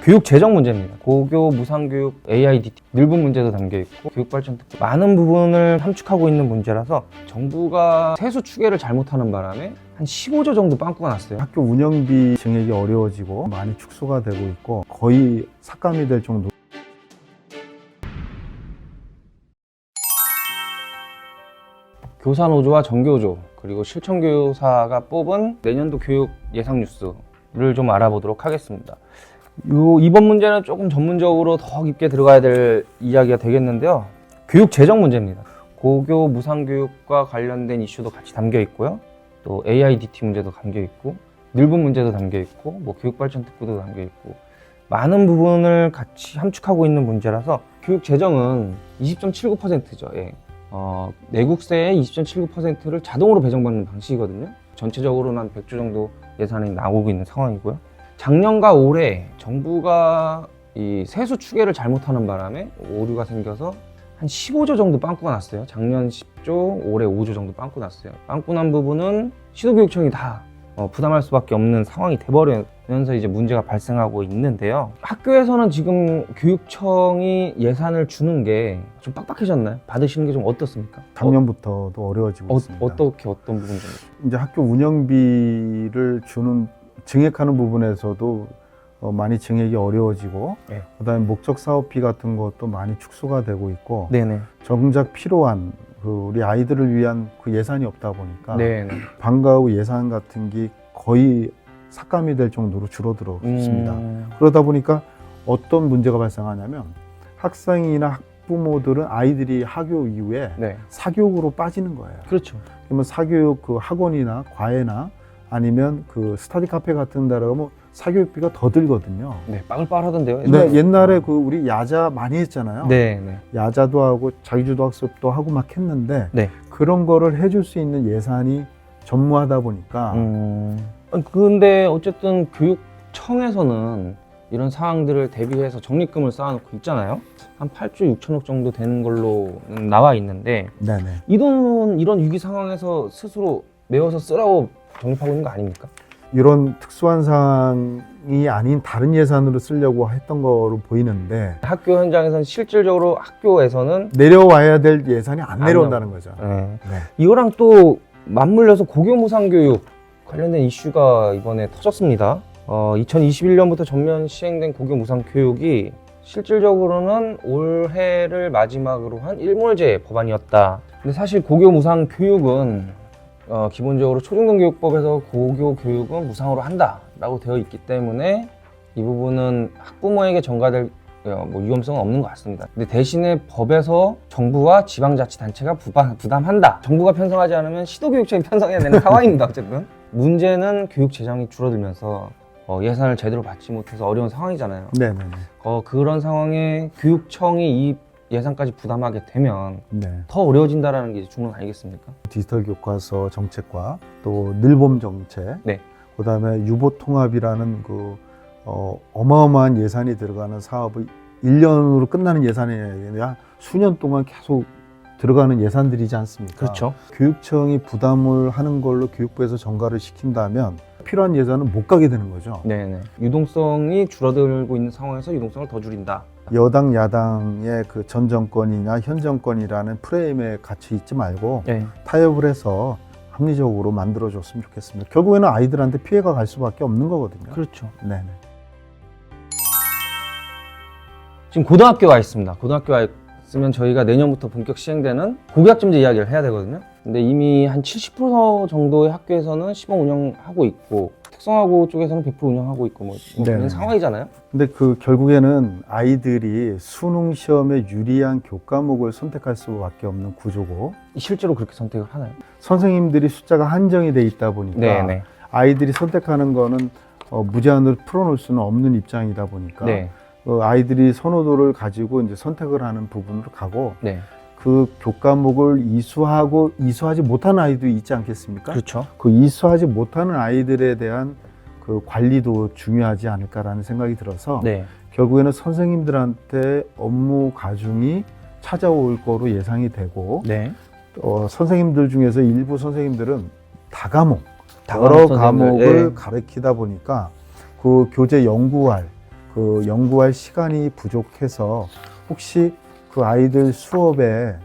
교육 재정 문제입니다. 고교, 무상교육, AIDT, 늘분 문제도 담겨있고 교육발전 특구 많은 부분을 함축하고 있는 문제라서 정부가 세수 추계를 잘못하는 바람에 한 15조 정도 빵꾸가 났어요. 학교 운영비 증액이 어려워지고 많이 축소가 되고 있고 거의 삭감이 될 정도. 교사노조와 전교조 그리고 실천교사가 뽑은 내년도 교육 예상 뉴스를 좀 알아보도록 하겠습니다. 이번 문제는 조금 전문적으로 더 깊게 들어가야 될 이야기가 되겠는데요. 교육 재정 문제입니다. 고교 무상교육과 관련된 이슈도 같이 담겨 있고요. 또 AIDT 문제도 담겨 있고 늘분 문제도 담겨 있고 뭐 교육발전 특구도 담겨 있고 많은 부분을 같이 함축하고 있는 문제라서 교육 재정은 20.79%죠. 예. 내국세의 20.79%를 자동으로 배정받는 방식이거든요. 전체적으로는 한 100조 정도 예산이 나오고 있는 상황이고요. 작년과 올해 정부가 이 세수 추계를 잘못하는 바람에 오류가 생겨서 한 15조 정도 빵꾸가 났어요. 작년 10조, 올해 5조 정도 빵꾸 났어요. 빵꾸 난 부분은 시도교육청이 다 부담할 수밖에 없는 상황이 돼버리면서 이제 문제가 발생하고 있는데요. 학교에서는 지금 교육청이 예산을 주는 게 좀 빡빡해졌나요? 받으시는 게 좀 어떻습니까? 작년부터도 어려워지고 있습니다. 어떤 부분 좀? 이제 학교 운영비를 증액하는 부분에서도 많이 증액이 어려워지고 네. 그다음에 목적 사업비 같은 것도 많이 축소가 되고 있고 네네. 정작 필요한 우리 아이들을 위한 그 예산이 없다 보니까 네네. 방과 후 예산 같은 게 거의 삭감이 될 정도로 줄어들어 있습니다. 그러다 보니까 어떤 문제가 발생하냐면 학생이나 학부모들은 아이들이 하교 이후에 네. 사교육으로 빠지는 거예요. 그렇죠. 그러면 사교육 그 학원이나 과외나 아니면 그 스터디 카페 같은 데로 가면 사교육비가 더 들거든요. 네, 빠글빠글하던데요. 근데 옛날에 그 우리 야자 많이 했잖아요. 네, 네. 야자도 하고 자기주도 학습도 하고 막 했는데 네. 그런 거를 해줄 수 있는 예산이 전무하다 보니까 근데 어쨌든 교육청에서는 이런 상황들을 대비해서 적립금을 쌓아놓고 있잖아요. 한 8조 6천억 정도 되는 걸로 나와 있는데 네네. 이 돈은 이런 위기 상황에서 스스로 메워서 쓰라고 적립하고 있는 거 아닙니까? 이런 특수한 상황이 아닌 다른 예산으로 쓰려고 했던 거로 보이는데 학교 현장에서는 실질적으로 학교에서는 내려와야 될 예산이 안 내려온다는 거죠. 네. 네. 이거랑 또 맞물려서 고교 무상교육 관련된 이슈가 이번에 터졌습니다. 2021년부터 전면 시행된 고교 무상교육이 실질적으로는 올해를 마지막으로 한 일몰제 법안이었다. 근데 사실 고교 무상교육은 기본적으로 초중등교육법에서 고교 교육은 무상으로 한다라고 되어 있기 때문에 이 부분은 학부모에게 전가될 위험성은 없는 것 같습니다. 근데 대신에 법에서 정부와 지방자치단체가 부담한다. 정부가 편성하지 않으면 시도교육청이 편성해야 되는 상황입니다. 어쨌든 문제는 교육 재정이 줄어들면서 예산을 제대로 받지 못해서 어려운 상황이잖아요. 네네네. 그런 상황에 교육청이 이 예산까지 부담하게 되면 네. 더 어려워진다는 게 중론 아니겠습니까? 디지털 교과서 정책과 또 늘봄 정책, 네. 그다음에 유보 통합이라는 그 어마어마한 예산이 들어가는 사업을 1년으로 끝나는 예산이 아니라 수년 동안 계속 들어가는 예산들이지 않습니까? 그렇죠. 교육청이 부담을 하는 걸로 교육부에서 전가를 시킨다면 필요한 예산은 못 가게 되는 거죠. 네네. 유동성이 줄어들고 있는 상황에서 유동성을 더 줄인다. 여당 야당의 그 전 정권이나 현 정권이라는 프레임에 갇혀 있지 말고 네. 타협을 해서 합리적으로 만들어줬으면 좋겠습니다. 결국에는 아이들한테 피해가 갈 수밖에 없는 거거든요. 그렇죠. 네네. 지금 고등학교가 있습니다. 고등학교가 있으면 저희가 내년부터 본격 시행되는 고교학점제 이야기를 해야 되거든요. 근데 이미 한 70% 정도의 학교에서는 시범 운영하고 있고 특성화고 쪽에서는 100% 운영하고 있고 뭐 그런 네네. 상황이잖아요. 근데 그 결국에는 아이들이 수능 시험에 유리한 교과목을 선택할 수밖에 없는 구조고 실제로 그렇게 선택을 하나요? 선생님들이 숫자가 한정이 돼 있다 보니까 네네. 아이들이 선택하는 거는 무제한으로 풀어놓을 수는 없는 입장이다 보니까 네. 아이들이 선호도를 가지고 이제 선택을 하는 부분으로 가고 네. 그 교과목을 이수하지 못하는 아이도 있지 않겠습니까? 그렇죠. 그 이수하지 못하는 아이들에 대한 그 관리도 중요하지 않을까라는 생각이 들어서 네. 결국에는 선생님들한테 업무 가중이 찾아올 거로 예상이 되고 네. 선생님들 중에서 일부 선생님들은 여러 선생님들, 과목을 예. 가르치다 보니까 그 교재 연구할 그 연구할 시간이 부족해서 혹시 그 아이들 수업의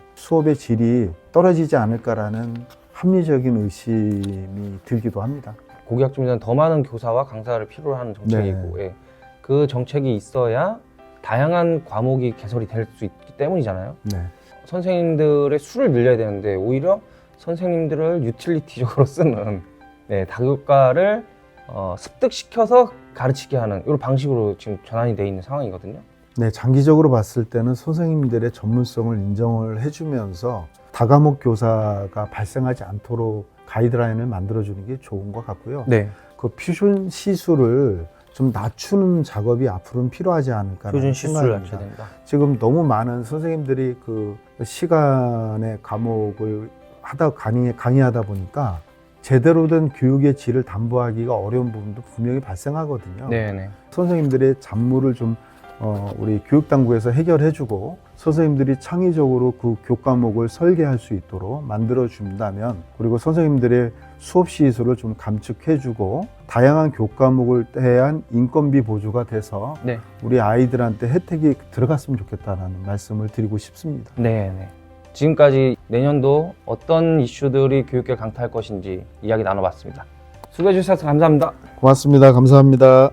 질이 떨어지지 않을까라는 합리적인 의심이 들기도 합니다. 고교학점제는 더 많은 교사와 강사를 필요로 하는 정책이고 예. 그 정책이 있어야 다양한 과목이 개설이 될 수 있기 때문이잖아요. 네. 선생님들의 수를 늘려야 되는데 오히려 선생님들을 유틸리티적으로 쓰는 다교과를 습득시켜서 가르치게 하는 이런 방식으로 지금 전환이 돼 있는 상황이거든요. 네, 장기적으로 봤을 때는 선생님들의 전문성을 인정을 해주면서 다과목 교사가 발생하지 않도록 가이드라인을 만들어주는 게 좋은 것 같고요. 네. 그 표준 시수를 좀 낮추는 작업이 앞으로는 필요하지 않을까라는 표준 시수를 생각입니다. 낮춰야 된다. 지금 너무 많은 선생님들이 그 시간의 과목을 강의하다 보니까 제대로 된 교육의 질을 담보하기가 어려운 부분도 분명히 발생하거든요. 네네. 선생님들의 잡무를 좀 우리 교육당국에서 해결해주고 선생님들이 창의적으로 그 교과목을 설계할 수 있도록 만들어준다면, 그리고 선생님들의 수업 시수를 좀 감축해주고 다양한 교과목을 대한 인건비 보조가 돼서 네. 우리 아이들한테 혜택이 들어갔으면 좋겠다는 말씀을 드리고 싶습니다. 네네. 지금까지 내년도 어떤 이슈들이 교육계를 강타할 것인지 이야기 나눠봤습니다. 수고해 주셔서 감사합니다. 고맙습니다. 감사합니다.